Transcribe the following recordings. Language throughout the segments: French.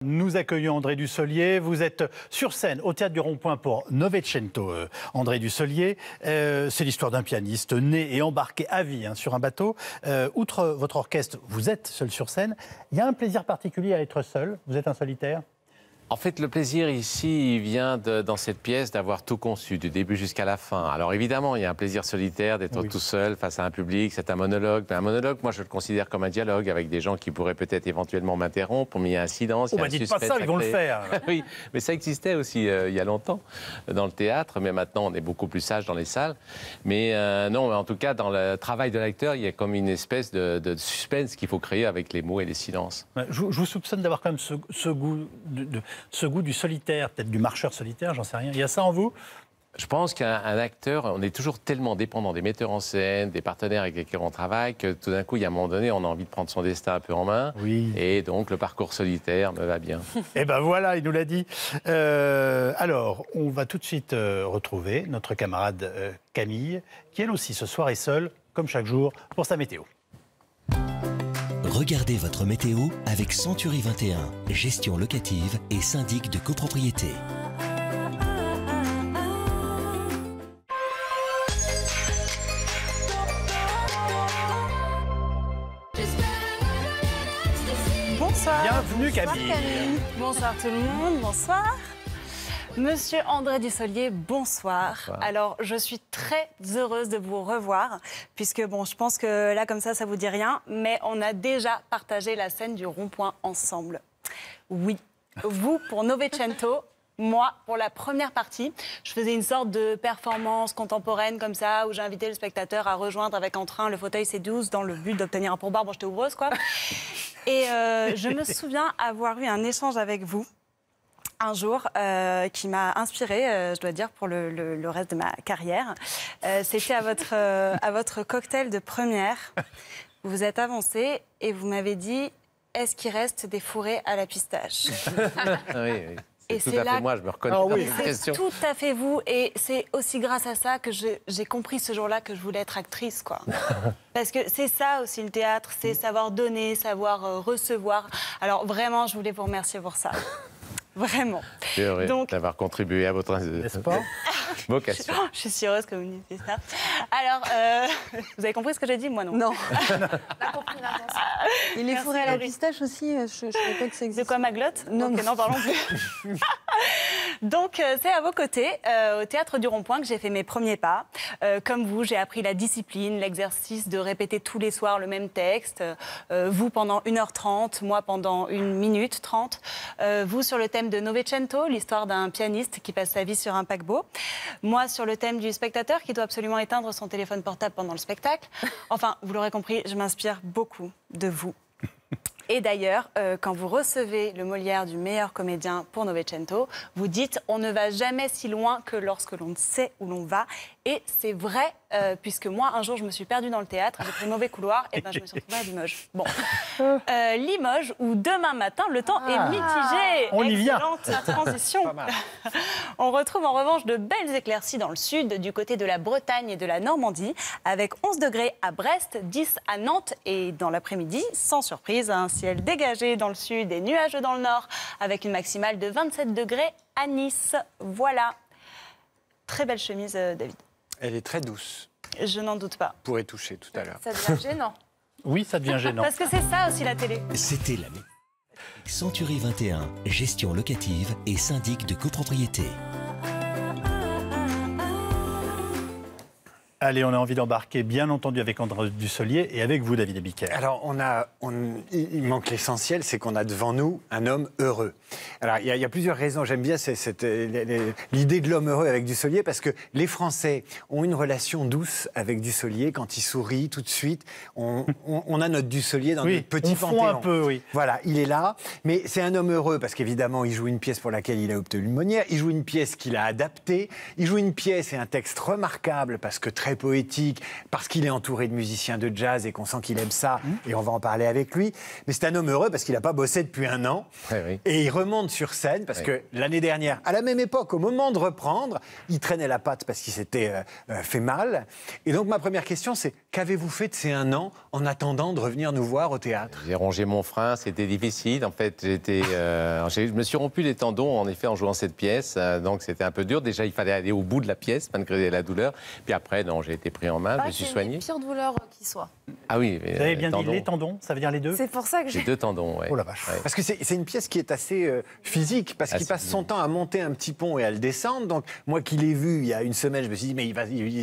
Nous accueillons André Dussolier. Vous êtes sur scène au Théâtre du Rond-Point pour Novecento, André Dussolier. C'est l'histoire d'un pianiste né et embarqué à vie sur un bateau. Outre votre orchestre, vous êtes seul sur scène. Il y a un plaisir particulier à être seul. Vous êtes un solitaire ? En fait, le plaisir ici, il vient dans cette pièce d'avoir tout conçu, du début jusqu'à la fin. Alors évidemment, il y a un plaisir solitaire d'être tout seul face à un public, c'est un monologue. Mais un monologue, moi, je le considère comme un dialogue avec des gens qui pourraient peut-être éventuellement m'interrompre, mais il y a un silence, il y a un dites suspense. pas ça, ils vont le faire. Oui, mais ça existait aussi il y a longtemps dans le théâtre, mais maintenant, on est beaucoup plus sage dans les salles. Mais non, en tout cas, dans le travail de l'acteur, il y a comme une espèce de suspense qu'il faut créer avec les mots et les silences. Je vous soupçonne d'avoir quand même ce goût du solitaire, peut-être du marcheur solitaire, j'en sais rien. Il y a ça en vous ? Je pense qu'un acteur, on est toujours tellement dépendant des metteurs en scène, des partenaires avec lesquels on travaille, que tout d'un coup, il y a un moment donné, on a envie de prendre son destin un peu en main. Oui. Et donc, le parcours solitaire me va bien. Eh ben voilà, il nous l'a dit. Alors, on va tout de suite retrouver notre camarade Camille, qui elle aussi, ce soir, est seule, comme chaque jour, pour sa météo. Regardez votre météo avec Century 21, gestion locative et syndic de copropriété. Bonsoir. Bienvenue Camille. Bonsoir Camille. Bonsoir tout le monde, bonsoir. Monsieur André Dussolier, bonsoir. Alors, je suis très heureuse de vous revoir, puisque, bon, je pense que là, comme ça vous dit rien, mais on a déjà partagé la scène du Rond-Point ensemble. Oui, vous pour Novecento, moi pour la première partie. Je faisais une sorte de performance contemporaine comme ça, où j'invitais le spectateur à rejoindre avec entrain le fauteuil C12 dans le but d'obtenir un pourboire. Bon, j'étais ouvreuse, quoi. Et je me souviens avoir eu un échange avec vous un jour, qui m'a inspirée, je dois dire, pour le reste de ma carrière. C'était à votre cocktail de première. Vous vous êtes avancé et vous m'avez dit « Est-ce qu'il reste des fourrés à la pistache ?» Oui. Et c'est tout à fait moi, je me reconnais dans cette question. C'est tout à fait vous. Et c'est aussi grâce à ça que j'ai compris ce jour-là que je voulais être actrice, quoi. Parce que c'est ça aussi le théâtre, c'est savoir donner, savoir recevoir. Alors vraiment, je voulais vous remercier pour ça. Vraiment. Je suis heureux d'avoir contribué à votre vocation. Je suis si heureuse que vous me dites ça. Alors, vous avez compris ce que j'ai dit? Moi, non. Non. Pas compris l'intention. Et les fourrés à la pistache aussi, je ne savais pas que ça existait. De quoi, ma glotte? Non, okay, non, parlons plus. Donc, c'est à vos côtés, au Théâtre du Rond-Point, que j'ai fait mes premiers pas. Comme vous, j'ai appris la discipline, l'exercice de répéter tous les soirs le même texte. Vous pendant 1h30, moi pendant 1 minute 30. Vous sur le thème de Novecento, l'histoire d'un pianiste qui passe sa vie sur un paquebot. Moi sur le thème du spectateur qui doit absolument éteindre son téléphone portable pendant le spectacle. Enfin, vous l'aurez compris, je m'inspire beaucoup de vous. Et d'ailleurs, quand vous recevez le Molière du meilleur comédien pour Novecento, vous dites « on ne va jamais si loin que lorsque l'on sait où l'on va ». Et c'est vrai, puisque moi, un jour, je me suis perdue dans le théâtre, j'ai pris le mauvais couloir, et ben je me suis retrouvée à Limoges. Bon. Limoges, où demain matin, le temps est mitigé. On y vient. Excellente transition. On retrouve en revanche de belles éclaircies dans le sud, du côté de la Bretagne et de la Normandie, avec 11 degrés à Brest, 10 à Nantes, et dans l'après-midi, sans surprise, un ciel dégagé dans le sud et nuageux dans le nord, avec une maximale de 27 degrés à Nice. Voilà. Très belle chemise, David. Elle est très douce. Je n'en doute pas. Vous pourrez toucher tout à l'heure. Ça devient gênant. Oui, ça devient gênant. Parce que c'est ça aussi la télé. C'était la Century 21, gestion locative et syndic de copropriété. Allez, on a envie d'embarquer, bien entendu, avec André Dussolier et avec vous, David Abiker. Alors, il manque l'essentiel, c'est qu'on a devant nous un homme heureux. Alors, il y a plusieurs raisons. J'aime bien l'idée de l'homme heureux avec Dussolier, parce que les Français ont une relation douce avec Dussolier. Quand il sourit, tout de suite, on a notre Dussolier dans notre petit panthéon. On fond un peu, oui. Voilà, il est là. Mais c'est un homme heureux, parce qu'évidemment, il joue une pièce pour laquelle il a obtenu le Molière. Il joue une pièce qu'il a adaptée. Il joue une pièce et un texte remarquable, parce que très très poétique, parce qu'il est entouré de musiciens de jazz et qu'on sent qu'il aime ça, et on va en parler avec lui. Mais c'est un homme heureux parce qu'il n'a pas bossé depuis 1 an. Oui. Et il remonte sur scène parce que l'année dernière, à la même époque, au moment de reprendre, il traînait la patte parce qu'il s'était fait mal. Et donc ma première question, c'est qu'avez-vous fait de ces 1 an en attendant de revenir nous voir au théâtre? J'ai rongé mon frein, c'était difficile. En fait, je me suis rompu les tendons, en effet, en jouant cette pièce. Donc, c'était un peu dur. Déjà, il fallait aller au bout de la pièce, malgré la douleur. Puis après, non, j'ai été pris en main, je me suis soigné. C'est la pire douleur qui soit. Ah oui. Vous avez bien dit les tendons, ça veut dire les deux? C'est pour ça que J'ai 2 tendons, ouais. Oh la vache. Ouais. Parce que c'est une pièce qui est assez physique, parce qu'il passe son temps à monter un petit pont et à le descendre. Donc, moi qui l'ai vu il y a 1 semaine, je me suis dit, mais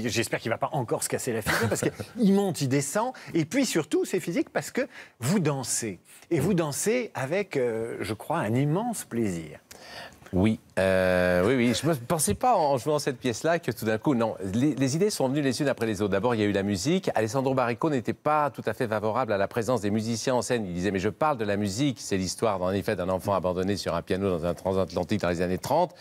j'espère qu'il ne va pas encore se casser la figure, parce qu'il monte, il descend. Et puis surtout, c'est physique parce que vous dansez. Et vous dansez avec, je crois, un immense plaisir. Oui, oui. Je ne pensais pas en jouant cette pièce-là que tout d'un coup, non. Les idées sont venues les unes après les autres. D'abord, il y a eu la musique. Alessandro Baricco n'était pas tout à fait favorable à la présence des musiciens en scène. Il disait, mais je parle de la musique. C'est l'histoire, en effet, d'un enfant abandonné sur un piano dans un transatlantique dans les années 30.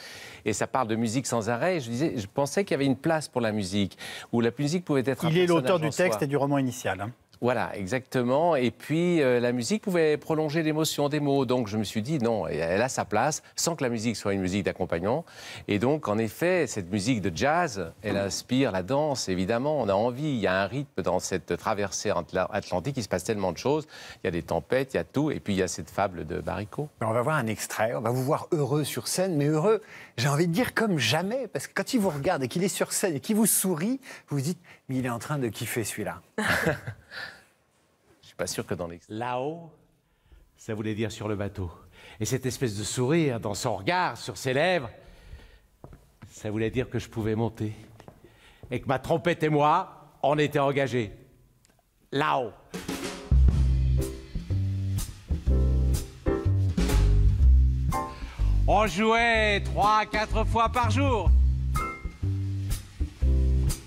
Et ça parle de musique sans arrêt. Je pensais qu'il y avait une place pour la musique, où la musique pouvait être un personnage en soi. Il est l'auteur du texte et du roman initial. Hein. Voilà, exactement. Et puis, la musique pouvait prolonger l'émotion des mots. Donc, je me suis dit, non, elle a sa place, sans que la musique soit une musique d'accompagnement. Et donc, en effet, cette musique de jazz, elle inspire la danse, évidemment. On a envie, il y a un rythme dans cette traversée atlantique, il se passe tellement de choses. Il y a des tempêtes, il y a tout. Et puis, il y a cette fable de Baricco. On va voir un extrait, on va vous voir heureux sur scène, mais heureux, j'ai envie de dire comme jamais, parce que quand il vous regarde et qu'il est sur scène et qu'il vous sourit, vous vous dites, mais il est en train de kiffer celui-là. Je suis pas sûr que dans l'extrait. Là-haut, ça voulait dire sur le bateau. Et cette espèce de sourire dans son regard, sur ses lèvres, ça voulait dire que je pouvais monter. Et que ma trompette et moi, on était engagés. Là-haut. On jouait 3-4 fois par jour.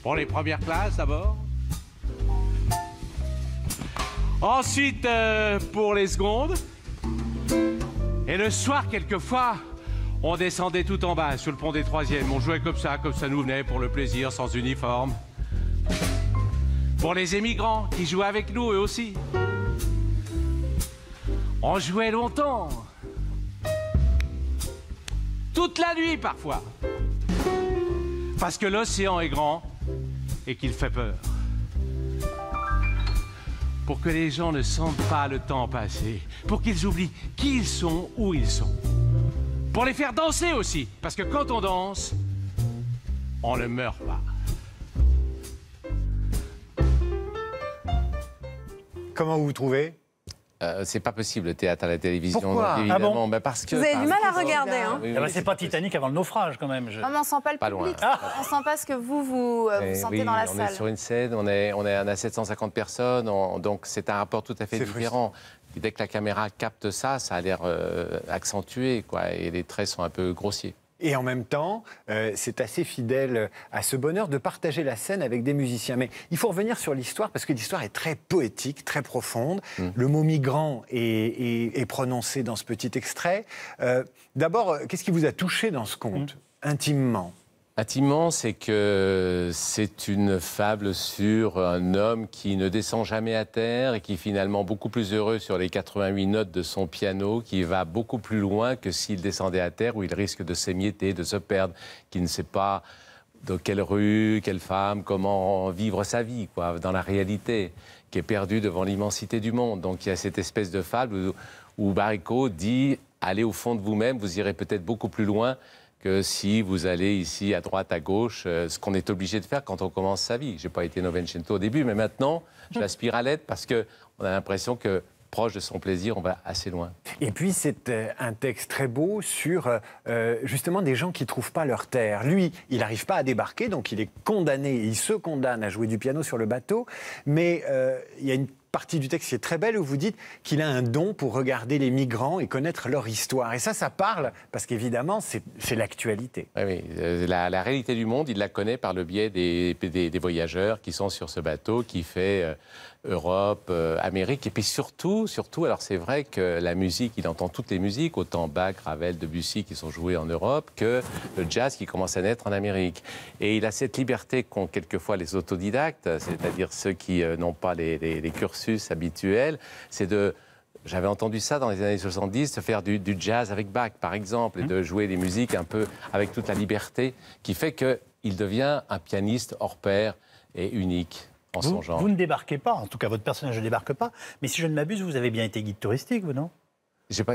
Pour les premières classes d'abord. Ensuite, pour les secondes. Et le soir, quelquefois, on descendait tout en bas, sur le pont des 3e. On jouait comme ça nous venait, pour le plaisir, sans uniforme. Pour les émigrants, qui jouaient avec nous, eux aussi. On jouait longtemps. Toute la nuit, parfois. Parce que l'océan est grand et qu'il fait peur. Pour que les gens ne sentent pas le temps passer. Pour qu'ils oublient qui ils sont, où ils sont. Pour les faire danser aussi. Parce que quand on danse, on ne meurt pas. Comment vous vous trouvez? C'est pas possible, le théâtre à la télévision. Pourquoi? Donc, évidemment, Ah bon parce que... Vous avez du mal à regarder, hein? Oui, Ah bah, oui, c'est pas Titanic avant le naufrage, quand même. Non, mais on sent pas le Pas public. loin. On sent pas ce que vous sentez oui, dans la on salle. est sur une scène, on a 750 personnes, donc c'est un rapport tout à fait différent. Et dès que la caméra capte ça, ça a l'air accentué, quoi, et les traits sont un peu grossiers. Et en même temps, c'est assez fidèle à ce bonheur de partager la scène avec des musiciens. Mais il faut revenir sur l'histoire, parce que l'histoire est très poétique, très profonde. Le mot migrant est prononcé dans ce petit extrait. D'abord, qu'est-ce qui vous a touché dans ce conte, intimement? Intimement, c'est que c'est une fable sur un homme qui ne descend jamais à terre et qui est finalement beaucoup plus heureux sur les 88 notes de son piano, qui va beaucoup plus loin que s'il descendait à terre où il risque de s'émietter, de se perdre, qui ne sait pas de quelle rue, quelle femme, comment vivre sa vie, quoi, dans la réalité, qui est perdu devant l'immensité du monde. Donc il y a cette espèce de fable où Baricco dit « Allez au fond de vous-même, vous irez peut-être beaucoup plus loin » que si vous allez ici à droite, à gauche, ce qu'on est obligé de faire quand on commence sa vie. Je n'ai pas été Novecento au début, mais maintenant, j'aspire à l'être parce qu'on a l'impression que, proche de son plaisir, on va assez loin. Et puis, c'est un texte très beau sur justement des gens qui ne trouvent pas leur terre. Lui, il n'arrive pas à débarquer, donc il est condamné, il se condamne à jouer du piano sur le bateau, mais il y a une partie du texte qui est très belle où vous dites qu'il a un don pour regarder les migrants et connaître leur histoire. Et ça parle, parce qu'évidemment, c'est l'actualité. Oui, la réalité du monde, il la connaît par le biais des voyageurs qui sont sur ce bateau qui fait Europe, Amérique. Et puis surtout, alors c'est vrai que la musique, il entend toutes les musiques, autant Bach, Ravel, Debussy qui sont joués en Europe, que le jazz qui commence à naître en Amérique. Et il a cette liberté qu'ont quelquefois les autodidactes, c'est-à-dire ceux qui n'ont pas les cursus habituels, c'est de... J'avais entendu ça dans les années 70, de faire du jazz avec Bach, par exemple, et de jouer des musiques un peu avec toute la liberté, qui fait qu'il devient un pianiste hors pair et unique en son genre. Vous ne débarquez pas, en tout cas votre personnage ne débarque pas, mais si je ne m'abuse, vous avez bien été guide touristique, vous, non ?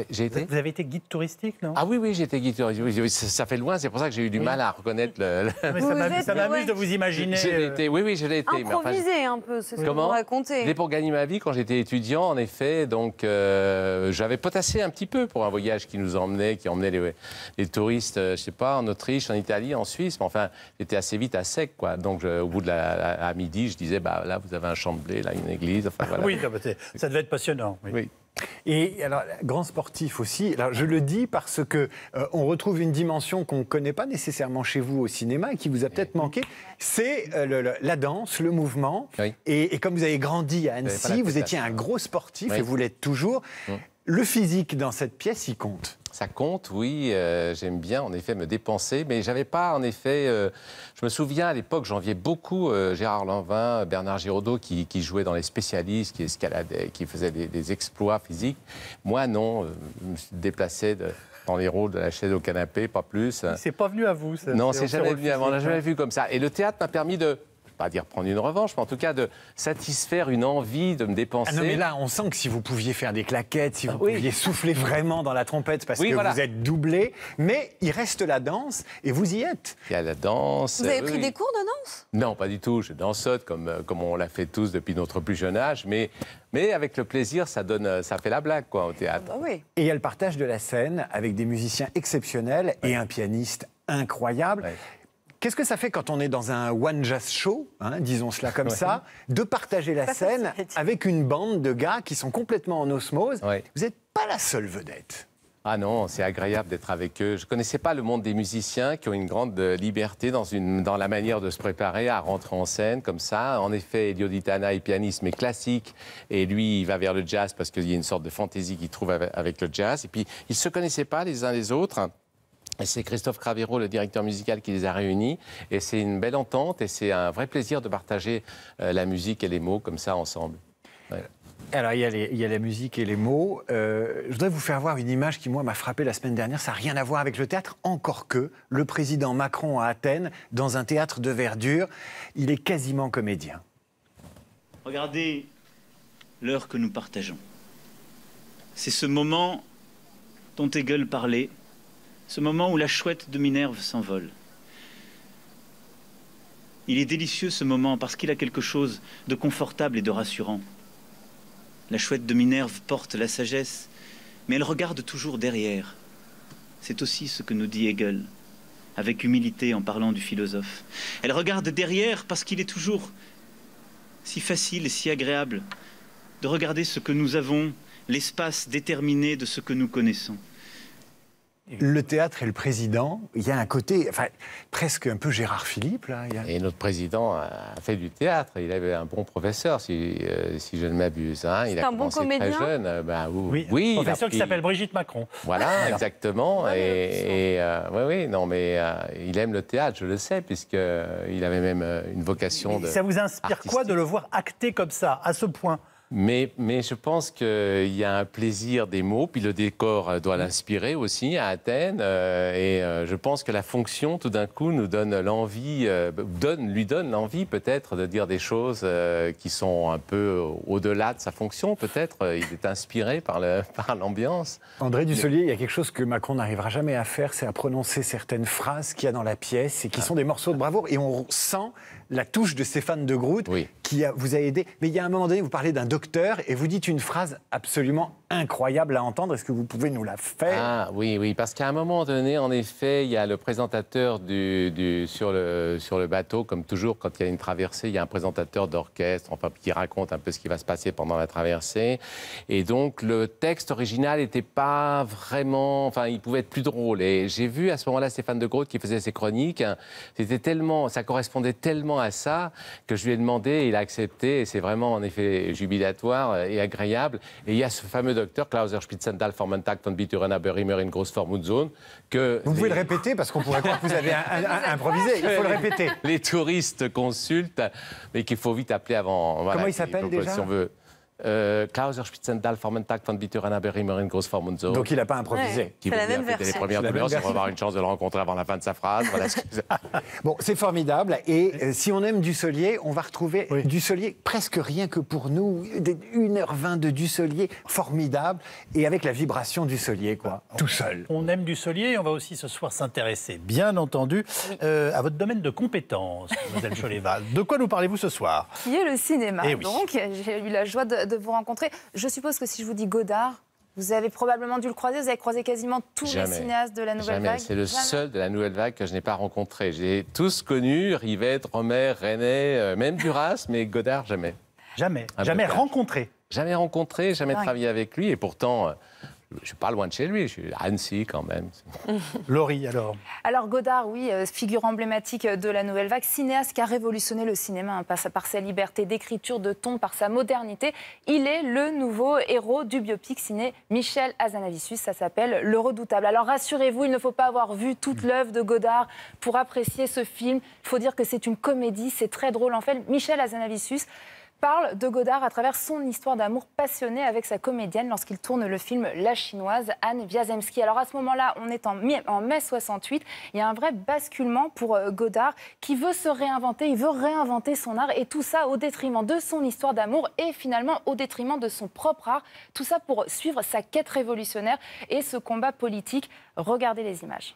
J'ai été... Vous avez été guide touristique, non ? Ah oui, j'ai été guide touristique. Oui, ça fait loin, c'est pour ça que j'ai eu du mal à reconnaître le... Mais ça m'amuse de vous imaginer... Je l'ai été. Improvisé un peu, c'est ce que vous racontez. C'était pour gagner ma vie quand j'étais étudiant, en effet. Donc, j'avais potassé un petit peu pour un voyage qui nous emmenait, qui emmenait les touristes, je sais pas, en Autriche, en Italie, en Suisse. Mais enfin, j'étais assez vite à sec, quoi. Donc, au bout de à midi, je disais, bah là, vous avez un champ de blé, là, une église. Enfin, voilà. Oui, ça devait être passionnant. Oui. Et alors, grand sportif aussi, alors je le dis parce que on retrouve une dimension qu'on ne connaît pas nécessairement chez vous au cinéma et qui vous a peut-être manqué, c'est la danse, le mouvement. Oui. Et comme vous avez grandi à Annecy, vous étiez un gros sportif et vous l'êtes toujours. Le physique dans cette pièce, il compte. Ça compte, oui. J'aime bien, en effet, me dépenser. Mais j'avais pas, en effet... je me souviens, à l'époque, j'enviais beaucoup Gérard Lanvin, Bernard Giraudot, qui jouaient dans les spécialistes, qui escaladaient, qui faisaient des exploits physiques. Moi, non. Je me déplaçais dans les rôles de la chaise au canapé, pas plus. C'est pas venu à vous, ça? Non, c'est jamais venu avant. On n'a jamais vu comme ça. Et le théâtre m'a permis de... pas dire prendre une revanche, mais en tout cas de satisfaire une envie de me dépenser. Ah non, mais là, on sent que si vous pouviez faire des claquettes, si vous pouviez souffler vraiment dans la trompette, parce que vous êtes doublé, mais il reste la danse, et vous y êtes. Il y a la danse. Vous avez pris des cours de danse? Non, pas du tout. Je dansote comme on l'a fait tous depuis notre plus jeune âge, mais avec le plaisir, ça fait la blague, quoi, au théâtre. Ah bah oui. Et il y a le partage de la scène avec des musiciens exceptionnels et un pianiste incroyable. Ouais. Qu'est-ce que ça fait quand on est dans un one jazz show, hein, disons cela comme ça, de partager la scène avec une bande de gars qui sont complètement en osmose? Vous n'êtes pas la seule vedette. Ah non, c'est agréable d'être avec eux. Je ne connaissais pas le monde des musiciens qui ont une grande liberté dans la manière de se préparer à rentrer en scène comme ça. En effet, Elio Di Tana est pianiste mais classique et lui, il va vers le jazz parce qu'il y a une sorte de fantaisie qu'il trouve avec le jazz. Et puis, ils ne se connaissaient pas les uns les autres. Et c'est Christophe Cravero, le directeur musical, qui les a réunis. Et c'est une belle entente et c'est un vrai plaisir de partager la musique et les mots comme ça ensemble. Ouais. Alors, il y a la musique et les mots. Je voudrais vous faire voir une image qui, moi, m'a frappé la semaine dernière. Ça n'a rien à voir avec le théâtre, encore que le président Macron à Athènes, dans un théâtre de verdure, il est quasiment comédien. Regardez l'heure que nous partageons. C'est ce moment dont Hegel parlait. Ce moment où la chouette de Minerve s'envole. Il est délicieux ce moment parce qu'il a quelque chose de confortable et de rassurant. La chouette de Minerve porte la sagesse, mais elle regarde toujours derrière. C'est aussi ce que nous dit Hegel, avec humilité en parlant du philosophe. Elle regarde derrière parce qu'il est toujours si facile et si agréable de regarder ce que nous avons, l'espace déterminé de ce que nous connaissons. Le théâtre et le président, il y a un côté presque un peu Gérard Philippe. Là. Et notre président a fait du théâtre. Il avait un bon professeur, si je ne m'abuse. Hein. Il a commencé très jeune. Oui, professeur qui s'appelle Brigitte Macron. Voilà, exactement. Il aime le théâtre, je le sais, puisqu'il avait même une vocation de... Ça vous inspire quoi de le voir acter comme ça, à ce point ? Mais je pense qu'il y a un plaisir des mots, puis le décor doit l'inspirer aussi à Athènes. Je pense que la fonction, tout d'un coup, nous donne l'envie, lui donne l'envie peut-être de dire des choses qui sont un peu au-delà de sa fonction. Peut-être il est inspiré par l'ambiance. André Dussolier, il y a quelque chose que Macron n'arrivera jamais à faire, c'est à prononcer certaines phrases qu'il y a dans la pièce et qui sont des morceaux de bravoure. Et on sent la touche de Stéphane de Groot qui vous a aidé. Mais il y a un moment donné, vous parlez d'un docteur et vous dites une phrase absolument incroyable à entendre. Est-ce que vous pouvez nous la faire? Ah oui, parce qu'à un moment donné, en effet, il y a le présentateur sur le bateau, comme toujours, quand il y a une traversée, il y a un présentateur d'orchestre, enfin, qui raconte un peu ce qui va se passer pendant la traversée. Et donc, le texte original n'était pas vraiment... Enfin, il pouvait être plus drôle. Et j'ai vu à ce moment-là Stéphane de Groot qui faisait ses chroniques. Ça correspondait tellement à ça que je lui ai demandé, et il a accepté. Et c'est vraiment, en effet, jubilatoire et agréable. Et il y a ce fameux docteur, Klauser Spitzendahl, Formentag, von Bituren, Berimer, in Großvormundzone, que... Vous pouvez le répéter, parce qu'on pourrait croire que vous avez improvisé. Il faut le répéter. Les touristes consultent, mais qu'il faut vite appeler avant... Voilà, comment il s'appelle déjà? Si on veut... Klauser Spitzendahl, Formentag, von Bituren, Berimer, in Großvormundzone. Donc il n'a pas improvisé. C'est la même version. Les premières douleurs, on va avoir une chance de le rencontrer avant la fin de sa phrase. Voilà ce que... Bon, c'est formidable. Et si on aime Dussolier, on va retrouver Dussolier presque rien que pour nous. 1h20 de Dussolier, formidable. Et avec la vibration Dussolier, quoi. Tout seul. On aime Dussolier et on va aussi ce soir s'intéresser, bien entendu, à votre domaine de compétences, Mademoiselle Choléval. De quoi nous parlez-vous ce soir? Qui est le cinéma. Eh oui. Donc, j'ai eu la joie de vous rencontrer. Je suppose que si je vous dis Godard, vous avez probablement dû le croiser. Vous avez croisé quasiment tous les cinéastes de la Nouvelle Vague. C'est le seul de la Nouvelle Vague que je n'ai pas rencontré. J'ai tous connu, Rivette, Romer, René, même Duras, mais Godard, jamais. Jamais rencontré. Jamais rencontré, jamais travaillé avec lui. Et pourtant, je ne suis pas loin de chez lui. Je suis à Annecy quand même. Laurie, alors? Alors Godard, oui, figure emblématique de la Nouvelle Vague, cinéaste qui a révolutionné le cinéma par sa liberté d'écriture, de ton, par sa modernité. Il est le nouveau héros du biopic ciné Michel Hazanavicius. Ça s'appelle Le Redoutable. Alors rassurez-vous, il ne faut pas avoir vu toute l'œuvre de Godard pour apprécier ce film. Il faut dire que c'est une comédie, c'est très drôle. En fait, Michel Hazanavicius parle de Godard à travers son histoire d'amour passionnée avec sa comédienne lorsqu'il tourne le film La Chinoise, Anne Wiazemski. Alors à ce moment-là, on est en mai 68, il y a un vrai basculement pour Godard qui veut se réinventer, il veut réinventer son art et tout ça au détriment de son histoire d'amour et finalement au détriment de son propre art. Tout ça pour suivre sa quête révolutionnaire et ce combat politique. Regardez les images.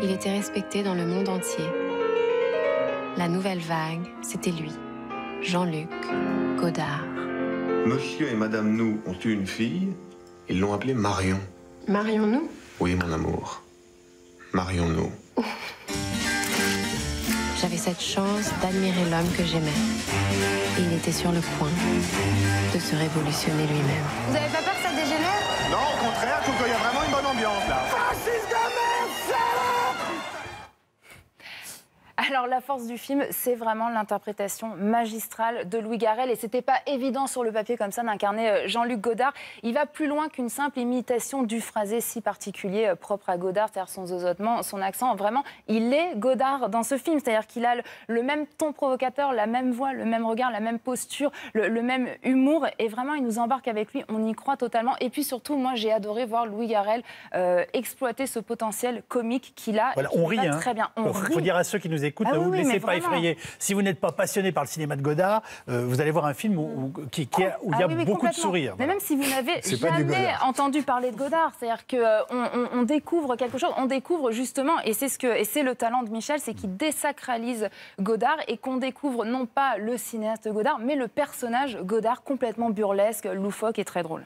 Il était respecté dans le monde entier. La Nouvelle Vague, c'était lui, Jean-Luc Godard. Monsieur et Madame Nou ont eu une fille, ils l'ont appelée Marion. Marion Nou? Oui, mon amour. Marion Nou. J'avais cette chance d'admirer l'homme que j'aimais. Et il était sur le point de se révolutionner lui-même. Vous avez pas peur que ça dégénère? Non, au contraire, je trouve qu'il y a vraiment une bonne ambiance là. Fasciste de merde, salope! Alors la force du film, c'est vraiment l'interprétation magistrale de Louis Garrel et c'était pas évident sur le papier comme ça d'incarner Jean-Luc Godard. Il va plus loin qu'une simple imitation du phrasé si particulier propre à Godard, c'est-à-dire son zozotement, son accent. Vraiment, il est Godard dans ce film, c'est-à-dire qu'il a le même ton provocateur, la même voix, le même regard, la même posture, le même humour et vraiment il nous embarque avec lui, on y croit totalement. Et puis surtout, moi j'ai adoré voir Louis Garrel exploiter ce potentiel comique qu'il a. Voilà, on rit, hein. Très bien. Il faut dire à ceux qui nous écoute, ne vous laissez pas effrayer. Si vous n'êtes pas passionné par le cinéma de Godard, vous allez voir un film où il y a beaucoup de sourires. Mais même si vous n'avez jamais entendu parler de Godard, c'est-à-dire qu'on découvre quelque chose, on découvre justement, et c'est le talent de Michel, c'est qu'il désacralise Godard et qu'on découvre non pas le cinéaste Godard, mais le personnage Godard complètement burlesque, loufoque et très drôle.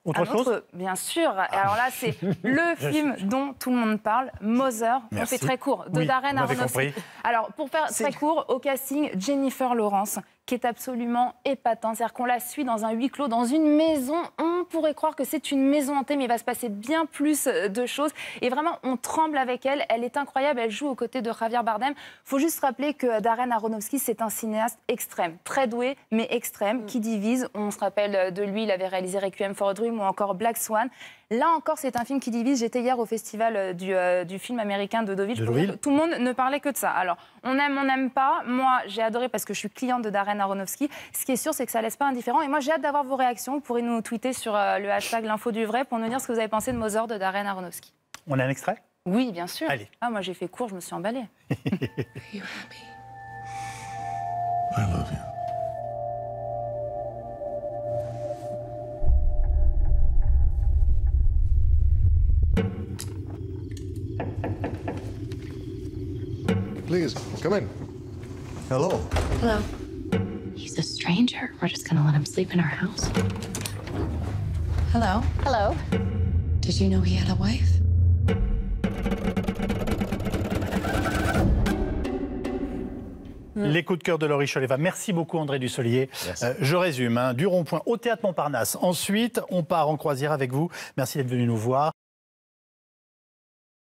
Autre chose ? Bien sûr. Alors là, c'est le film dont tout le monde parle, Mother. On fait très court. De Darren Aronofsky. Alors, pour faire très court, au casting, Jennifer Lawrence, qui est absolument épatante. C'est-à-dire qu'on la suit dans un huis clos, dans une maison. On pourrait croire que c'est une maison hantée, mais il va se passer bien plus de choses. Et vraiment, on tremble avec elle. Elle est incroyable. Elle joue aux côtés de Javier Bardem. Il faut juste rappeler que Darren Aronofsky, c'est un cinéaste extrême. Très doué, mais extrême, qui divise. On se rappelle de lui, il avait réalisé Requiem for a Dream ou encore Black Swan. Là encore, c'est un film qui divise. J'étais hier au festival du film américain de Deauville. Tout le monde ne parlait que de ça. Alors, on aime, on n'aime pas. Moi, j'ai adoré parce que je suis cliente de Darren Aronofsky. Ce qui est sûr, c'est que ça ne laisse pas indifférent. Et moi, j'ai hâte d'avoir vos réactions. Vous pourrez nous tweeter sur le hashtag l'info du vrai pour nous dire ce que vous avez pensé de Mother de Darren Aronofsky. On a un extrait ? Oui, bien sûr. Allez. Ah, moi, j'ai fait court, je me suis emballée. I love you. Please, come in. Hello. Hello. He's a stranger. stranger. We're just gonna let him sleep in our house. Hello. Hello. Did you know he had a wife? Les coups de cœur de Laurie Choleva. Merci beaucoup André Dussolier. Je résume, du Rond-Point au Théâtre Montparnasse. Ensuite, on part en croisière avec vous. Merci d'être venu nous voir.